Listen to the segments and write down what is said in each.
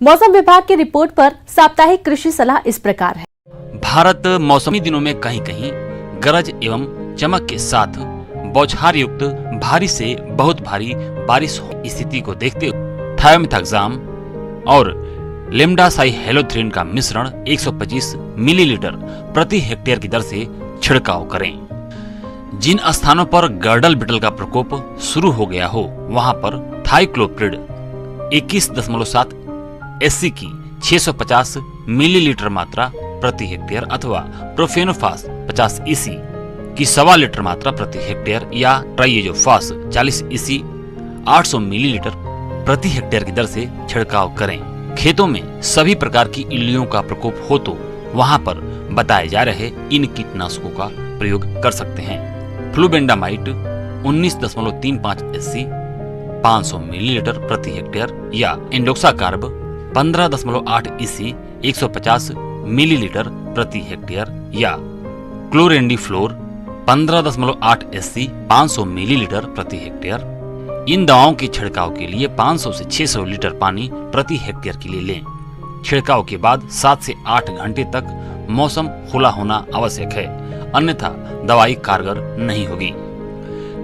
मौसम विभाग की रिपोर्ट पर साप्ताहिक कृषि सलाह इस प्रकार है। भारत मौसमी दिनों में कहीं कहीं गरज एवं चमक के साथ बौछार युक्त भारी से बहुत भारी बारिश की स्थिति को देखते हुए थायोमेथाक्साम और लेमडासाइहेलोथ्रिन का मिश्रण 125 मिलीलीटर प्रति हेक्टेयर की दर से छिड़काव करें। जिन स्थानों पर गर्डल बिटल का प्रकोप शुरू हो गया हो वहां पर थाइक्लोप्रिड 21.7 SC की 650 मिलीलीटर मात्रा प्रति हेक्टेयर अथवा प्रोफेनोफास 50 EC की 1.25 लीटर मात्रा प्रति हेक्टेयर या ट्राइएजोफास 40 EC 800 मिलीलीटर प्रति हेक्टेयर की दर से छिड़काव करें। खेतों में सभी प्रकार की इल्लियों का प्रकोप हो तो वहां पर बताए जा रहे इन कीटनाशकों का प्रयोग कर सकते हैं। फ्लूबेंडामाइट 19.35 SC 500 मिलीलीटर प्रति हेक्टेयर या इंडोक्साकार्ब 15.8 EC 150 मिलीलीटर प्रति हेक्टेयर या क्लोरेंडीफ्लोर 15.8 SC 500 मिलीलीटर प्रति हेक्टेयर। इन दवाओं के छिड़काव के लिए 500 से 600 लीटर पानी प्रति हेक्टेयर के लिए लें। छिड़काव के बाद 7 से 8 घंटे तक मौसम खुला होना आवश्यक है, अन्यथा दवाई कारगर नहीं होगी।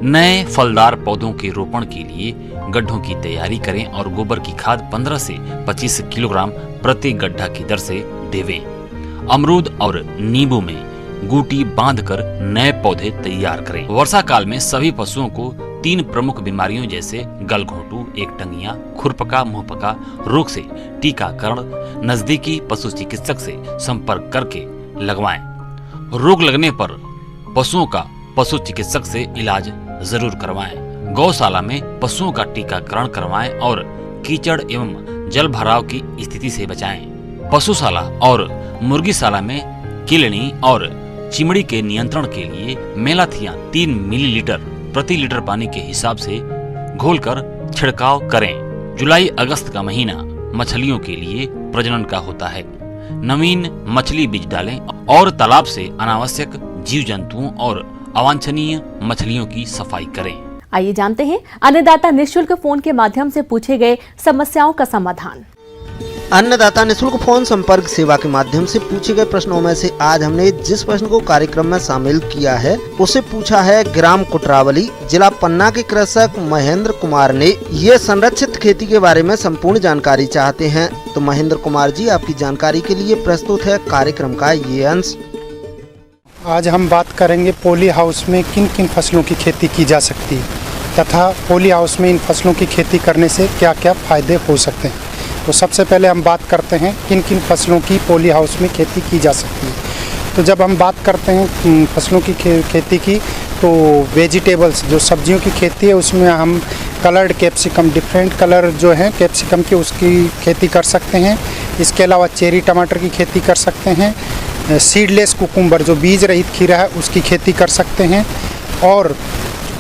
नए फलदार पौधों के रोपण के लिए गड्ढों की तैयारी करें और गोबर की खाद 15 से 25 किलोग्राम प्रति गड्ढा की दर से देवें। अमरूद और नींबू में गूटी बांधकर नए पौधे तैयार करें। वर्षा काल में सभी पशुओं को 3 प्रमुख बीमारियों जैसे गलघोंटू, एकटंगिया, खुरपका, मुंहपका रोग से टीकाकरण नजदीकी पशु चिकित्सक से संपर्क करके लगवाएं। रोग लगने पर पशुओं का पशु चिकित्सक से इलाज जरूर करवाएं। गौशाला में पशुओं का टीकाकरण करवाएं और कीचड़ एवं जल भराव की स्थिति से बचाएं। पशुशाला और मुर्गीशाला में किलनी और चिमड़ी के नियंत्रण के लिए मेलाथियान 3 मिलीलीटर प्रति लीटर पानी के हिसाब से घोलकर छिड़काव करें। जुलाई अगस्त का महीना मछलियों के लिए प्रजनन का होता है। नवीन मछली बीज डालें और तालाब से अनावश्यक जीव जंतुओं और अवांछनीय मछलियों की सफाई करें। आइए जानते हैं अन्नदाता निःशुल्क फोन के माध्यम से पूछे गए समस्याओं का समाधान। अन्नदाता निःशुल्क फोन संपर्क सेवा के माध्यम से पूछे गए प्रश्नों में से आज हमने जिस प्रश्न को कार्यक्रम में शामिल किया है उसे पूछा है ग्राम कुटरावली जिला पन्ना के कृषक महेंद्र कुमार ने। ये संरक्षित खेती के बारे में संपूर्ण जानकारी चाहते हैं। तो महेंद्र कुमार जी, आपकी जानकारी के लिए प्रस्तुत है कार्यक्रम का ये अंश। आज हम बात करेंगे पॉली हाउस में किन किन फसलों की खेती की जा सकती है तथा पॉली हाउस में इन फसलों की खेती करने से क्या क्या फायदे हो सकते हैं। तो सबसे पहले हम बात करते हैं किन किन फसलों की पॉली हाउस में खेती की जा सकती है। तो जब हम बात करते हैं फसलों की खेती की तो वेजिटेबल्स जो सब्जियों की खेती है उसमें हम कलर्ड कैप्सिकम, डिफरेंट कलर जो है कैप्सिकम की उसकी खेती कर सकते हैं। इसके अलावा चेरी टमाटर की खेती कर सकते हैं। सीडलेस कुकुम्बर जो बीज रहित खीरा है उसकी खेती कर सकते हैं। और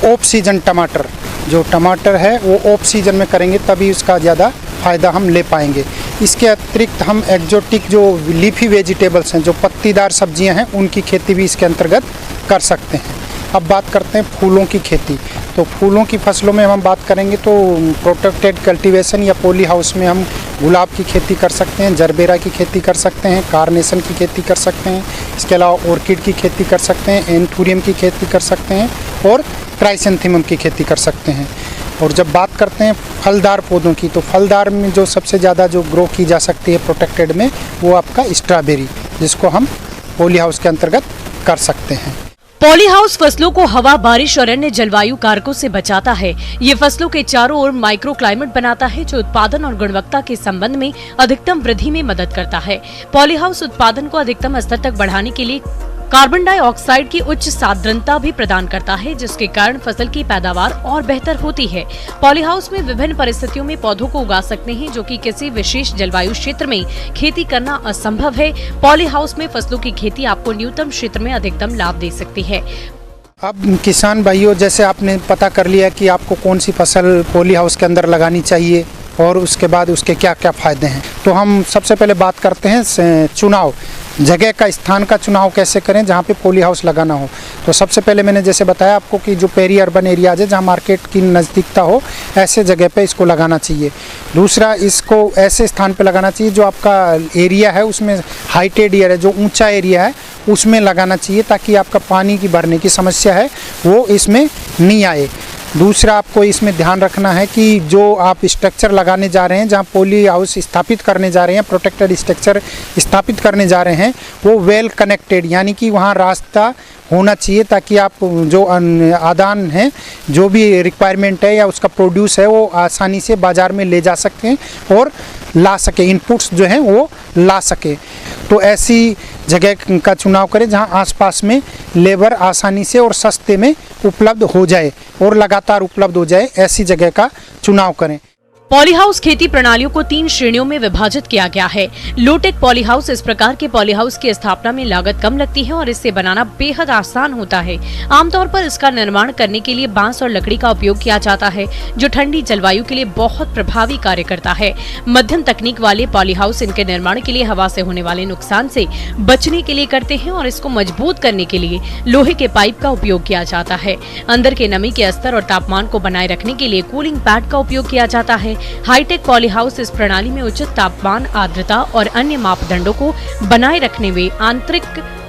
ऑफ सीजन टमाटर जो टमाटर है वो ऑफ सीजन में करेंगे तभी उसका ज़्यादा फ़ायदा हम ले पाएंगे। इसके अतिरिक्त हम एक्जोटिक जो लीफी वेजिटेबल्स हैं जो पत्तीदार सब्जियां हैं उनकी खेती भी इसके अंतर्गत कर सकते हैं। अब बात करते हैं फूलों की खेती। तो फूलों की फसलों में हम बात करेंगे तो प्रोटेक्टेड कल्टीवेशन या पॉली हाउस में हम गुलाब की खेती कर सकते हैं, जरबेरा की खेती कर सकते हैं, कार्नेशन की खेती कर सकते हैं। इसके अलावा ऑर्किड की खेती कर सकते हैं, एंथूरियम की खेती कर सकते हैं और क्राइसेंथेमम की खेती कर सकते हैं। और जब बात करते हैं फलदार पौधों की तो फलदार में जो सबसे ज़्यादा जो ग्रो की जा सकती है प्रोटेक्टेड में वो आपका स्ट्रॉबेरी, जिसको हम पॉली हाउस के अंतर्गत कर सकते हैं। पॉली हाउस फसलों को हवा, बारिश और अन्य जलवायु कारकों से बचाता है। ये फसलों के चारों ओर माइक्रो क्लाइमेट बनाता है जो उत्पादन और गुणवत्ता के संबंध में अधिकतम वृद्धि में मदद करता है। पॉली हाउस उत्पादन को अधिकतम स्तर तक बढ़ाने के लिए कार्बन डाइऑक्साइड की उच्च सांद्रता भी प्रदान करता है जिसके कारण फसल की पैदावार और बेहतर होती है। पॉली हाउस में विभिन्न परिस्थितियों में पौधों को उगा सकते हैं जो कि किसी विशेष जलवायु क्षेत्र में खेती करना असंभव है। पॉली हाउस में फसलों की खेती आपको न्यूनतम क्षेत्र में अधिकतम लाभ दे सकती है। अब किसान भाइयों, जैसे आपने पता कर लिया कि आपको कौन सी फसल पॉली हाउस के अंदर लगानी चाहिए और उसके बाद उसके क्या क्या फ़ायदे हैं। तो हम सबसे पहले बात करते हैं चुनाव, जगह का, स्थान का चुनाव कैसे करें जहाँ पे पॉली हाउस लगाना हो। तो सबसे पहले मैंने जैसे बताया आपको कि जो पेरी अर्बन एरियाज है जहाँ मार्केट की नज़दीकता हो, ऐसे जगह पे इसको लगाना चाहिए। दूसरा, इसको ऐसे स्थान पे लगाना चाहिए जो आपका एरिया है उसमें हाइटेड एरिया है, जो ऊंचा एरिया है उसमें लगाना चाहिए, ताकि आपका पानी की भरने की समस्या है वो इसमें नहीं आए। दूसरा, आपको इसमें ध्यान रखना है कि जो आप स्ट्रक्चर लगाने जा रहे हैं, जहाँ पॉली हाउस स्थापित करने जा रहे हैं, प्रोटेक्टेड स्ट्रक्चर स्थापित करने जा रहे हैं, वो वेल कनेक्टेड, यानी कि वहाँ रास्ता होना चाहिए, ताकि आप जो आदान है, जो भी रिक्वायरमेंट है या उसका प्रोड्यूस है, वो आसानी से बाज़ार में ले जा सकते हैं और ला सके, इनपुट्स जो हैं वो ला सके। तो ऐसी जगह का चुनाव करें जहां आसपास में लेबर आसानी से और सस्ते में उपलब्ध हो जाए और लगातार उपलब्ध हो जाए, ऐसी जगह का चुनाव करें। पॉली हाउस खेती प्रणालियों को 3 श्रेणियों में विभाजित किया गया है। लोटेक पॉली हाउस, इस प्रकार के पॉली हाउस की स्थापना में लागत कम लगती है और इससे बनाना बेहद आसान होता है। आमतौर पर इसका निर्माण करने के लिए बांस और लकड़ी का उपयोग किया जाता है, जो ठंडी जलवायु के लिए बहुत प्रभावी कार्य करता है। मध्यम तकनीक वाले पॉली हाउस इनके निर्माण के लिए हवा से होने वाले नुकसान से बचने के लिए करते हैं और इसको मजबूत करने के लिए लोहे के पाइप का उपयोग किया जाता है। अंदर के नमी के स्तर और तापमान को बनाए रखने के लिए कूलिंग पैड का उपयोग किया जाता है। हाईटेक पॉली हाउस इस प्रणाली में उचित तापमान, आर्द्रता और अन्य मापदंडों को बनाए रखने में आंतरिक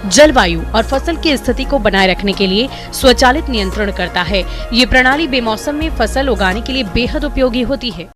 जलवायु और फसल की स्थिति को बनाए रखने के लिए स्वचालित नियंत्रण करता है। ये प्रणाली बेमौसम में फसल उगाने के लिए बेहद उपयोगी होती है।